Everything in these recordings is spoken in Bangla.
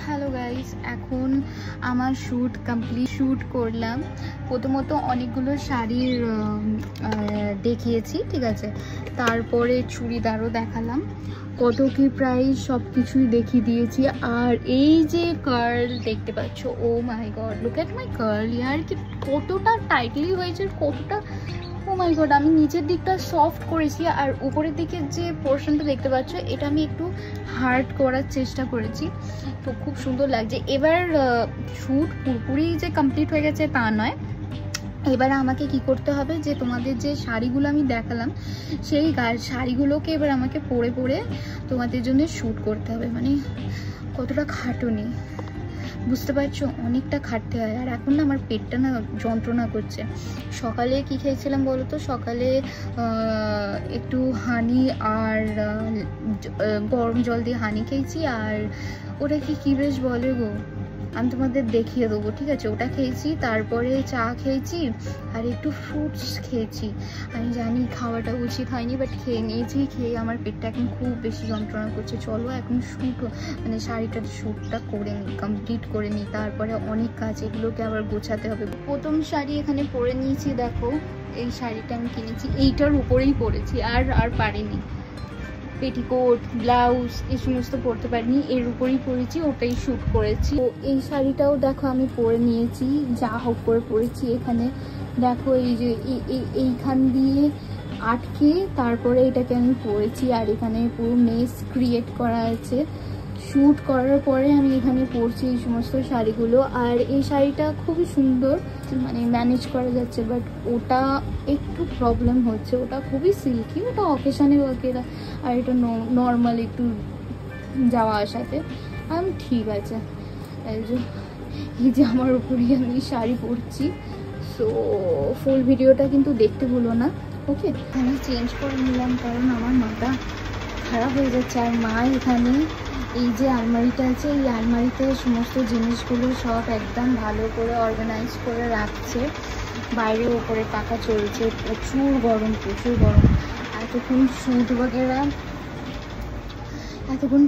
হ্যালো গাইস, এখন আমার শ্যুট কমপ্লিট। শ্যুট করলাম, প্রথমত অনেকগুলো শাড়ির দেখিয়েছি, ঠিক আছে। তারপরে চুড়িদারও দেখালাম, কত কি প্রাইস সব কিছুই দেখিয়ে দিয়েছি। আর এই যে কার্ল দেখতে পাচ্ছ, oh my god, look at my curl ইয়ার, কি কতটা টাইটলি হয়েছে, কতটা, ও মাই গড। আমি নিচের দিকটা সফট করেছি আর উপরের দিকের যে পোর্শনটা দেখতে পাচ্ছ এটা আমি একটু হার্ড করার চেষ্টা করেছি, তো খুব সুন্দর লাগছে। এবার শ্যুট পুরোপুরি যে কমপ্লিট হয়ে গেছে তা নয়, এবার আমাকে কি করতে হবে, যে তোমাদের যে শাড়িগুলো আমি দেখালাম সেই শাড়িগুলোকে এবার আমাকে পরে পরে তোমাদের জন্য শ্যুট করতে হবে। মানে কতটা খাটুনি বুঝতে পারছো, অনেকটা খাটতে হয়। আর এখন না আমার পেটটা না যন্ত্রণা করছে। সকালে কি খেয়েছিলাম বলো তো, সকালে একটু হানি আর গরম জল দিয়ে হানি খেয়েছি, আর ওটা কি বেশ বলে গো, আমি তোমাদের দেখিয়ে দেবো, ঠিক আছে। ওটা খেয়েছি, তারপরে চা খেয়েছি আর একটু ফ্রুটস খেয়েছি। আমি জানি খাওয়াটা উচিত হয়নি, বাট খেয়ে নিয়েছি। খেয়ে আমার পেটটা এখন খুব বেশি যন্ত্রণা করছে। চলো এখন মানে শাড়িটার শ্যুটটা করে নিই, কমপ্লিট করে নিই, তারপরে অনেক কাজ, এগুলোকে আবার গোছাতে হবে। প্রথম শাড়ি এখানে পরে নিয়েছি, দেখো এই শাড়িটা আমি কিনেছি, এইটার উপরেই পরেছি, আর পারিনি। পেটিকোট, ব্লাউজ এই সমস্ত পরতে পারিনি, এর উপরেই পরেছি, ওটাই শ্যুট করেছি। তো এই শাড়িটাও দেখো আমি পরে নিয়েছি, যা হোক করে পরেছি। এখানে দেখো এই যে এইখান দিয়ে আটকে তারপরে এটাকে আমি পরেছি, আর এখানে পুরো মেস ক্রিয়েট করা আছে। শ্যুট করার পরে আমি এখানে পরছি এই সমস্ত শাড়িগুলো। আর এই শাড়িটা খুবই সুন্দর, মানে ম্যানেজ করা যাচ্ছে, বাট ওটা একটু প্রবলেম হচ্ছে। ওটা খুবই সিল্কি, ওটা অকেশনে ওকেরা, আর এটা নর্মাল একটু যাওয়া আসাতে আমি ঠিক আছে। এই যে আমার উপরই আমি শাড়ি পরছি। সো ফুল ভিডিওটা কিন্তু দেখতে ভুলো না, ওকে। আমি চেঞ্জ করে নিলাম কারণ আমার মাথা খারাপ হয়ে যাচ্ছে। আর মা এখানে এই যে আলমারিটা আছে, এই আলমারিতে সমস্ত জিনিসগুলো সব একদম ভালো করে অর্গানাইজ করে রাখছে। বাইরে ওপরে পাখা চলছে, প্রচুর গরম। এতক্ষণ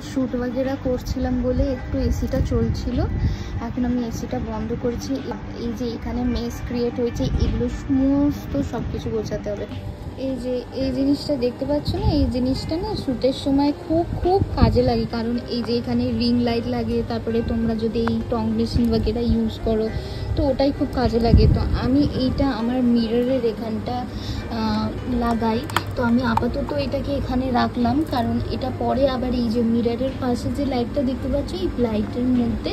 শ্যুট বাগেরা করছিলাম বলে একটু এসিটা চলছিল, এখন আমি এসিটা বন্ধ করেছি। এই যে এখানে মেস ক্রিয়েট হয়েছে, এগুলো সমস্ত সব কিছু গোছাতে হবে। এই যে এই জিনিসটা দেখতে পাচ্ছ না, এই জিনিসটা না শ্যুটের সময় খুব কাজে লাগে, কারণ এই যে এখানে রিং লাইট লাগে, তারপরে তোমরা যদি এই টং মেশিন বাগেরা ইউজ করো তো ওটাই খুব কাজে লাগে। তো আমি এইটা আমার মিররের এখানটা লাগাই, তো আমি আপাতত এটাকে এখানে রাখলাম, কারণ এটা পরে আবার এই যে মিররের পাশে যে লাইটটা দেখতে পাচ্ছ, এই লাইটের মধ্যে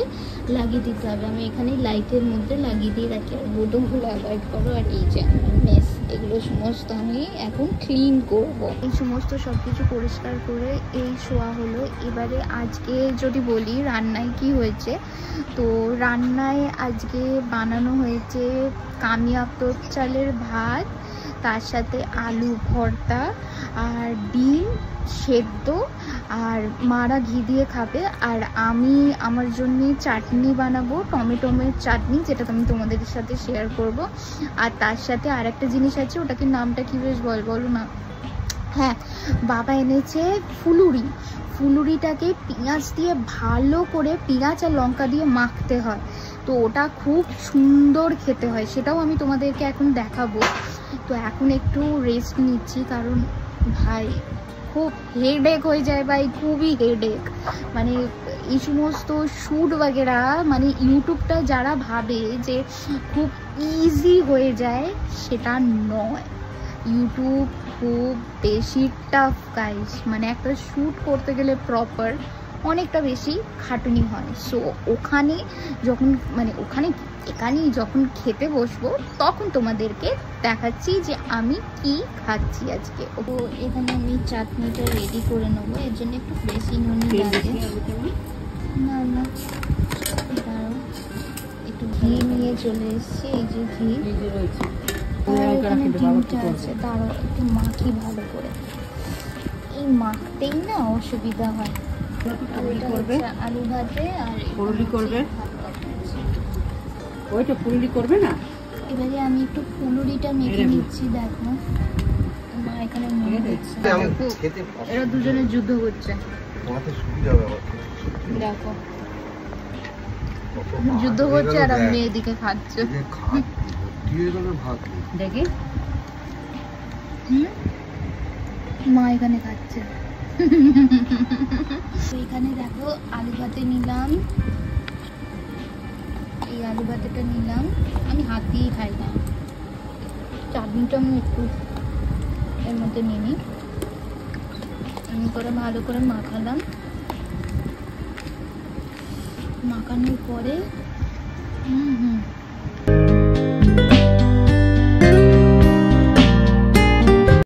লাগিয়ে দিতে হবে। আমি এখানে লাইটের মধ্যে লাগিয়ে দিয়ে রাখি। আর বোর্ডগুলো অ্যাভয়েড করো। আর এই যে মেস, এগুলো সমস্ত আমি এখন ক্লিন করব। এই সমস্ত সব কিছু পরিষ্কার করে এই শোয়া হলো। এবারে আজকে যদি বলি রান্নায় কি হয়েছে, তো রান্নায় আজকে বানানো হয়েছে কামিয়াপ্তর চালের ভাত, তার সাথে আলু ভর্তা আর ডিম সেদ্ধ, আর মারা ঘি দিয়ে খাবে। আর আমি আমার জন্য চাটনি বানাবো, টমেটোমের চাটনি, যেটা আমি তোমাদের সাথে শেয়ার করব। আর তার সাথে আর একটা জিনিস আছে, ওটাকে নামটা কি বেশ বলো না, হ্যাঁ, বাবা এনেছে ফুলুরিটাকে পেঁয়াজ দিয়ে ভালো করে, পেঁয়াজ আর লঙ্কা দিয়ে মাখতে হয়, তো ওটা খুব সুন্দর খেতে হয়, সেটাও আমি তোমাদেরকে এখন দেখাবো। তো এখন একটু রেস্ট নিচ্ছি, কারণ ভাই খুব হেডেক হয়ে যায় ভাই, খুবই হেডেক। মানে এই সমস্ত শ্যুট বাগেরা, মানে ইউটিউবটা যারা ভাবে যে খুব ইজি হয়ে যায়, সেটা নয়। ইউটিউব খুব বেশি টাফ গাইস, মানে একটা শ্যুট করতে গেলে প্রপার অনেকটা বেশি খাটুনি হয়। সো ওখানে যখন খেতে বসবো তখন তোমাদেরকে দেখাচ্ছি যে আমি কি খাচ্ছি আজকে। তো এখানে আমি চাটনিটা রেডি করে নেবো, এর জন্য একটু বেশি নুন লাগে। না দাঁড়াও, একটু ঘি নিয়ে চলে এসেছি, এই যে ঘি রয়েছে, এখানে ডিমটা আছে, দাঁড়াও একটু মাখি ভালো করে। এই মাখতেই না অসুবিধা হয়। আলু ভাতে আর পুরুলি করবে, ওইটা পুরুলি করবে না। এবারে আমি একটু পুরুলিটা মেখে নিচ্ছি, দেখো মা এখানে এরা দুজনে যুদ্ধ করছে, দেখো যুদ্ধ করছে আর আমি এদিকে খাচ্ছে। দেখি মা এখানে খাচ্ছে। এখানে দেখো আলু ভাতে নিলাম, এই আলু ভাতেটা নিলাম, আমি হাত দিয়েই খাই না, চাটনিটা আমি একটু এর মধ্যে নিয়ে নিই, আমি করে ভালো করে মাখালাম, মাখানোর পরে